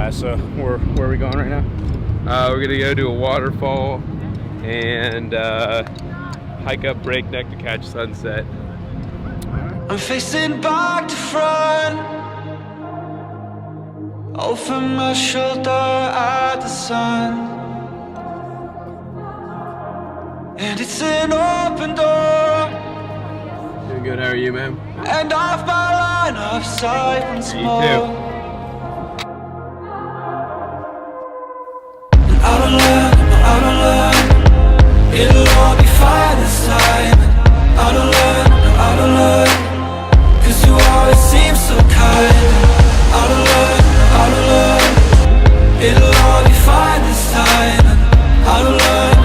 Alright, so where are we going right now? We're gonna go to a waterfall and hike up Breakneck to catch sunset. I'm facing back to front, over my shoulder at the sun, and it's an open door. Doing good, how are you, man? And off my line of sight once more. You too. Out of line, it'll all be fine this time. Out of line, cause you always seem so kind. Out of line, it'll all be fine this time. Out of line.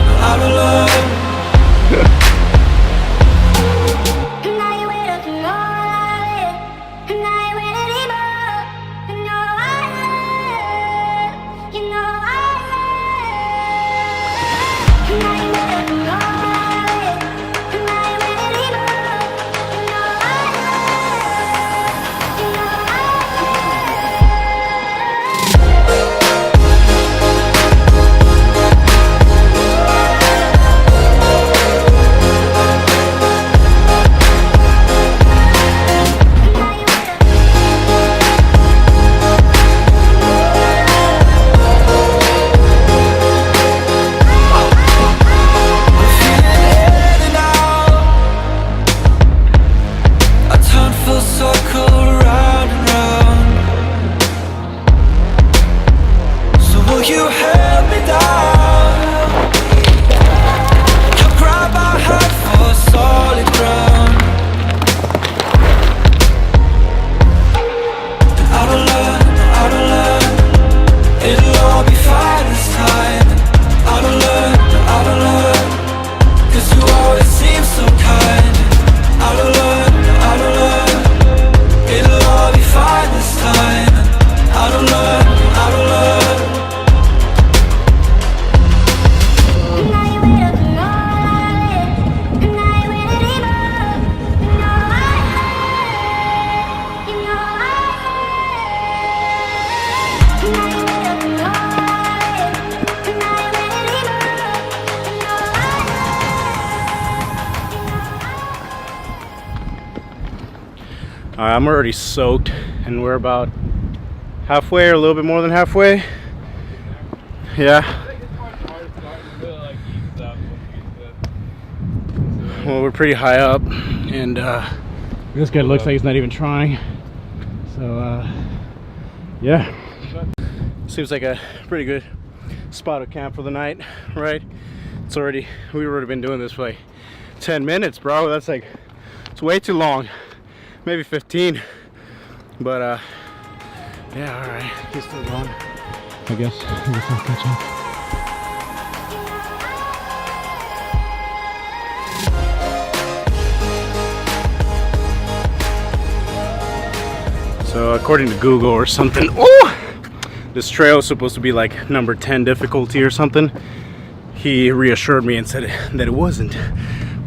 Alright, I'm already soaked and we're about halfway or a little bit more than halfway. Yeah. Well, we're pretty high up and this guy looks like he's not even trying. So yeah. Seems like a pretty good spot to camp for the night, right? We've already been doing this for like 10 minutes, bro. That's like, it's way too long. Maybe 15, but yeah, all right, he's still going. I guess I'll catch up. So according to Google or something, oh, this trail is supposed to be like number 10 difficulty or something. He reassured me and said that it wasn't,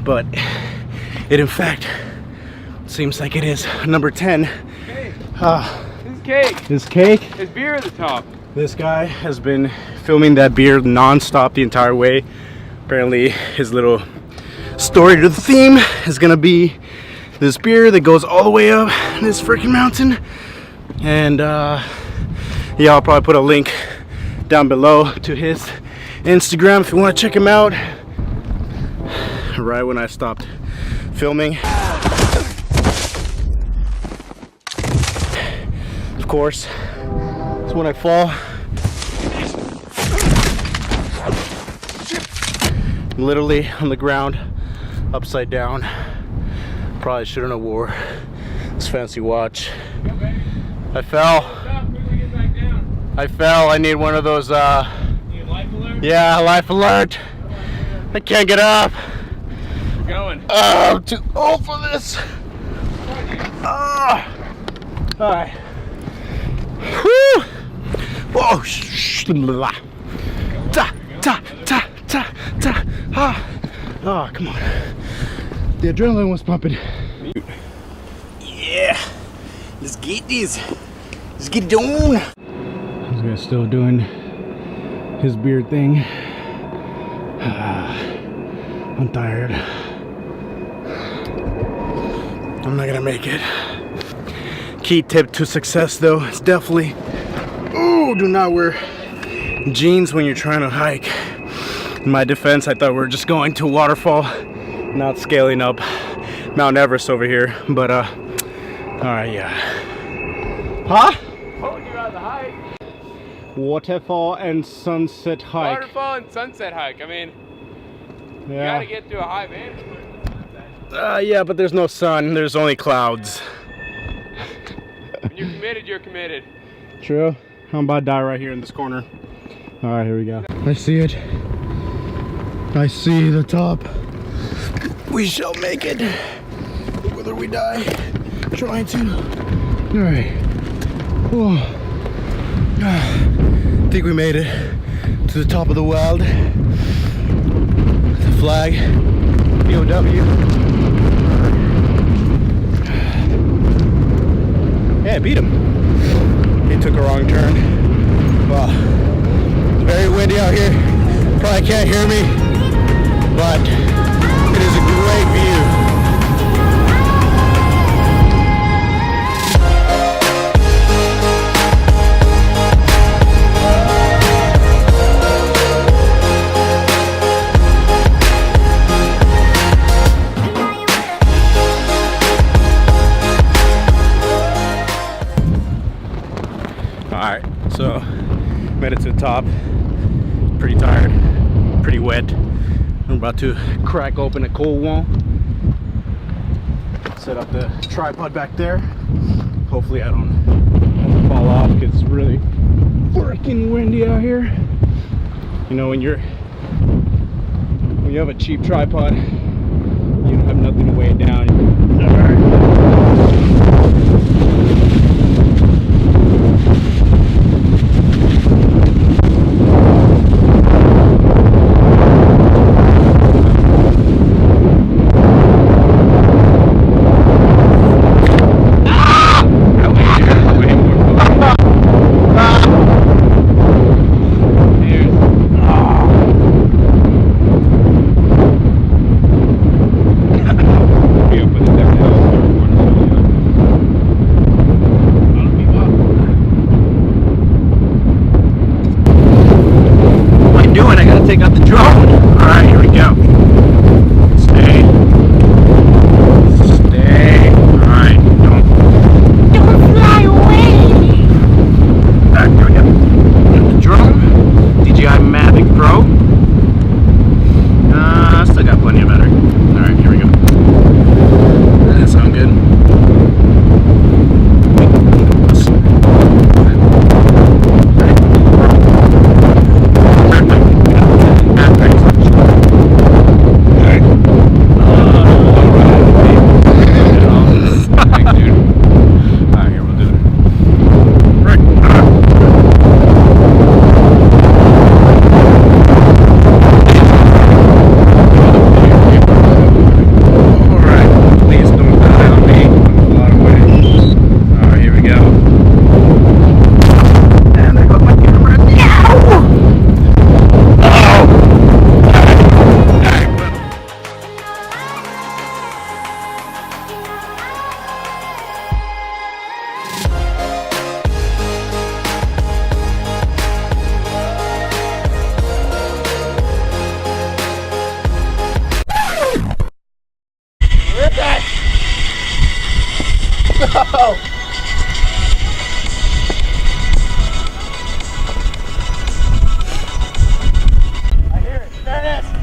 but it in fact seems like it is number 10. Hey, this cake. This cake? There's beer at the top. This guy has been filming that beer non-stop the entire way. Apparently his little story to the theme is gonna be this beer that goes all the way up this freaking mountain. And yeah, I'll probably put a link down below to his Instagram if you want to check him out. Right when I stopped filming, of course, it's when I fall. Literally on the ground, upside down. Probably shouldn't have wore this fancy watch. I fell. I fell. I need one of those. Life alert? Yeah, life alert. I can't get up. We're going. I'm too old for this. All right. Whew. Whoa. Ta ta ta ta ta. Oh, come on. The adrenaline was pumping. Yeah. Let's get this. Let's get it on. This guy's still doing his beard thing. I'm tired. I'm not gonna make it. Key tip to success though is definitely, do not wear jeans when you're trying to hike. In my defense, I thought we were just going to a waterfall, not scaling up Mount Everest over here, but alright, yeah. Huh? Told you about the hike. Waterfall and sunset hike. Waterfall and sunset hike. I mean, you Yeah. gotta get to a high vantage point for sunset. Yeah, but there's no sun, there's only clouds. When you're committed, you're committed. True. I'm about to die right here in this corner. Alright, here we go. I see it. I see the top. We shall make it. Whether we die trying to. Alright. Oh. I think we made it to the top of the world. The flag. POW. Yeah, I beat him. He took a wrong turn. Wow. It's very windy out here. Probably can't hear me, but it is a great view. Alright, so made it to the top. Pretty tired, pretty wet. I'm about to crack open a cold one. Set up the tripod back there. Hopefully I don't fall off because it's really freaking windy out here. You know, when you have a cheap tripod, you don't have nothing to weigh it down. Take out the drone. Alright, here we go. Stay. Stay. Alright, don't fly away. Alright, here we go. The drone. DJI Mavic Pro. Still got plenty of battery. Alright, here we go. That sound good.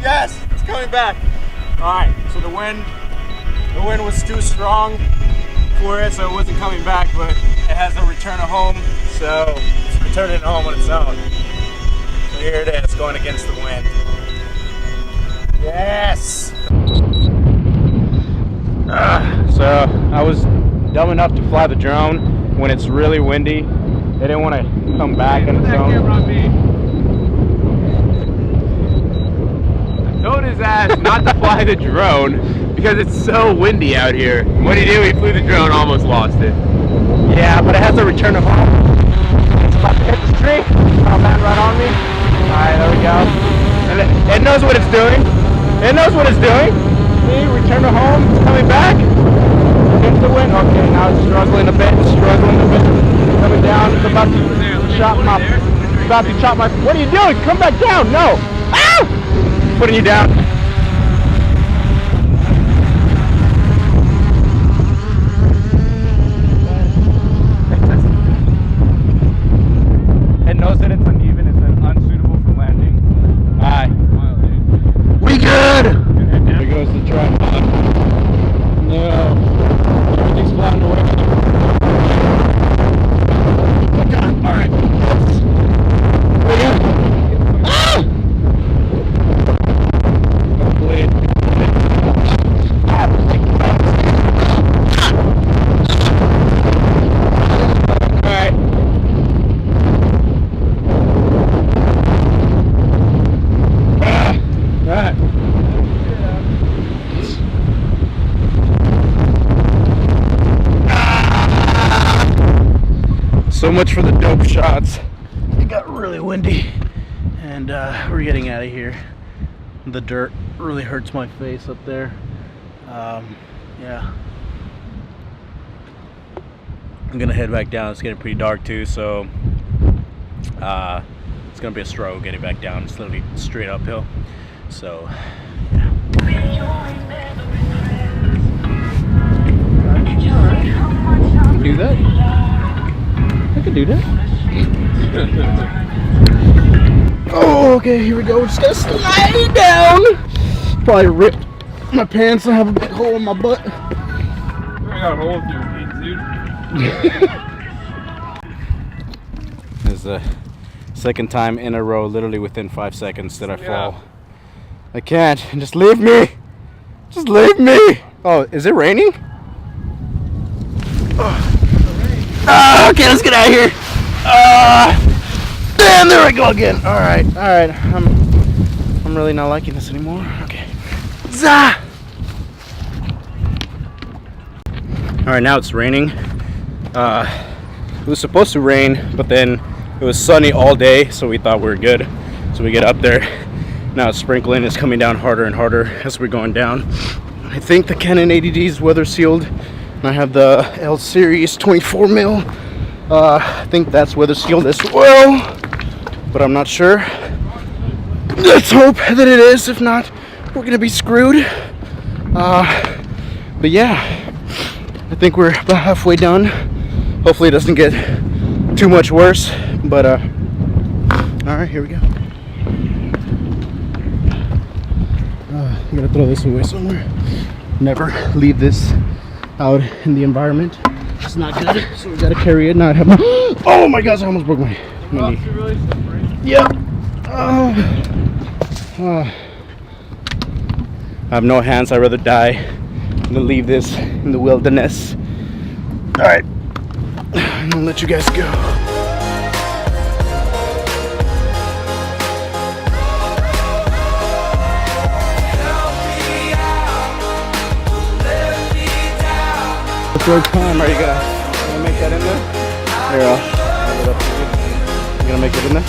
Yes, it's coming back. All right, so the wind was too strong for it, so it wasn't coming back, but it has a return to home, so it's returning home on its own. So here it is, going against the wind. Yes! So I was dumb enough to fly the drone when it's really windy. They didn't want to come back on its own. Told his ass not to fly the drone because it's so windy out here. What did he do? He flew the drone, almost lost it. Yeah, but it has a return to home. It's about to hit the tree. doing. It knows what it's doing. See, return to home, it's coming back. Against the wind. Okay, now it's struggling a bit, Coming down, it's about to chop my, what are you doing? Come back down, no. Ah! Putting you down. It knows that it's uneven, it's unsuitable for landing. Alright. We good! There goes the tripod. No. Everything's flying away. Oh God, alright. There we go. Ah! Blade. Alright. Alright. So much for the dope shots. It got really windy and we're getting out of here. The dirt really hurts my face up there. Yeah. I'm gonna head back down. It's getting pretty dark too, so it's gonna be a struggle getting back down. It's literally straight uphill. So yeah. Do that? I can do that. Oh, okay, here we go. We're just gonna slide down. Probably ripped my pants and have a big hole in my butt. I got a hole in your feet, dude. This is the second time in a row, literally within 5 seconds, that I fall. I can't. Just leave me. Just leave me. Oh, is it raining? Okay, let's get out of here. Damn, there I go again. All right. I'm really not liking this anymore. Okay. Zah! All right, now it's raining. It was supposed to rain, but then it was sunny all day, so we thought we were good. So we get up there. Now it's sprinkling. It's coming down harder and harder as we're going down. I think the Canon 80D is weather sealed. I have the L Series 24 mil. I think that's weather sealed as well, but I'm not sure. Let's hope that it is. If not, we're gonna be screwed. But yeah, I think we're about halfway done. Hopefully it doesn't get too much worse, but all right, here we go. I'm gonna throw this away somewhere. Never leave this out in the environment. It's not good, so we gotta carry it. Now I have my, oh my gosh, I almost broke my knee. Yep. I have no hands. I'd rather die than leave this in the wilderness. All right, I'm gonna let you guys go. Third time, are you gonna make that in there? Here, I'll have it up to you. You gonna make it in there?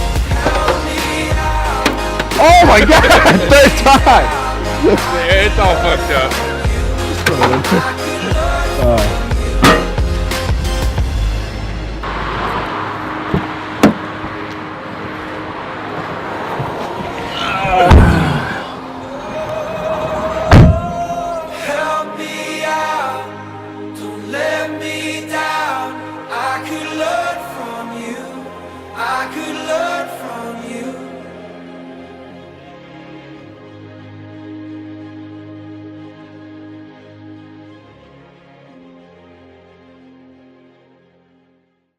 Oh my god! Third time! It's all fucked up.